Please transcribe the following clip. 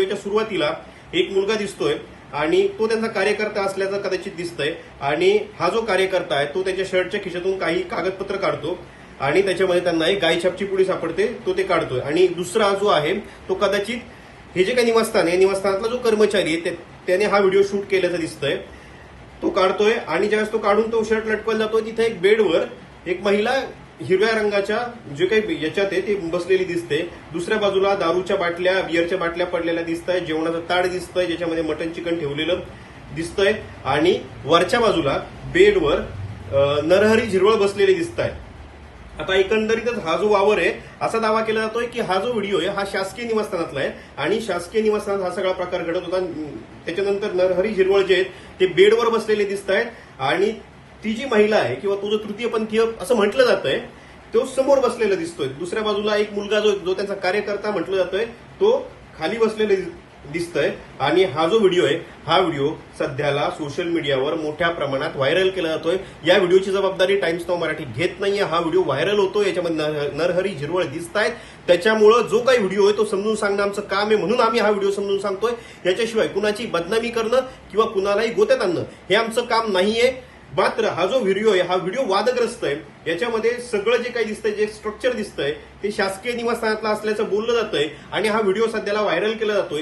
व्हिडिओच्या सुरुवातीला एक मुलगा दिसतोय आणि तो त्यांचा कार्यकर्ता असल्याचं कदाचित दिसतंय आणि हा जो कार्यकर्ता आहे तो त्याच्या शर्टच्या खिशातून काही कागदपत्र काढतो आणि त्याच्यामध्ये त्यांना एक गायछापची पुडी सापडते, तो ते काढतोय. आणि दुसरा जो आहे तो कदाचित हे जे काही निवासस्थान आहे, निवासस्थानातला जो कर्मचारी आहे त्याने हा व्हिडिओ शूट केल्याचं दिसतंय. तो काढतोय आणि ज्यावेळेस तो काढून तो शर्ट लटकवला जातोय तिथे एक बेडवर एक महिला हिरव्या रंगाच्या जे काही याच्यात आहे ते बसलेली दिसते. दुसऱ्या बाजूला दारूच्या बाटल्या, बिअरच्या बाटल्या पडलेल्या दिसत आहेत, जेवणाचं ताट दिसतंय ज्याच्यामध्ये मटन चिकन ठेवलेलं दिसतंय आणि वरच्या बाजूला बेडवर नरहरी झिरवळ बसलेले दिसत आहेत. आता एकंदरीतच हा जो वावर आहे असा दावा केला जातोय की हा जो व्हिडिओ आहे हा शासकीय निवासस्थानातला आहे आणि शासकीय निवासस्थानात हा सगळा प्रकार घडत होता. त्याच्यानंतर नरहरी झिरवळ जे आहेत ते बेडवर बसलेले दिसत आहेत आणि ती जी महिला आहे किंवा तो जो तृतीयपंथीय असं म्हटलं जातंय तो समोर बसलेला दिसतोय. दुसऱ्या बाजूला एक मुलगा जो त्यांचा कार्यकर्ता म्हटलं जातोय तो खाली बसलेला दिसतोय आणि हा जो व्हिडिओ आहे हा व्हिडिओ सध्याला सोशल मीडियावर मोठ्या प्रमाणात व्हायरल केला जातोय. या व्हिडिओची जबाबदारी टाइम्स नाऊ मराठी घेत नाहीये. हा व्हिडिओ व्हायरल होतो, याच्यामध्ये नरहरी झिरवळ दिसत आहेत. त्याच्यामुळं जो काही व्हिडिओ आहे तो समजून सांगणं आमचं काम आहे, म्हणून आम्ही हा व्हिडिओ समजून सांगतोय. याच्याशिवाय कुणाची बदनामी करणं किंवा कुणालाही गोत्यात आणणं हे आमचं काम नाहीये. मात्र हा जो व्हिडिओ आहे हा व्हिडिओ वादग्रस्त आहे. याच्यामध्ये सगळं जे काही दिसतंय, जे स्ट्रक्चर दिसतंय ते शासकीय निवासस्थानातलं असल्याचं बोललं जातंय आणि हा व्हिडिओ सध्याला व्हायरल केला जातोय.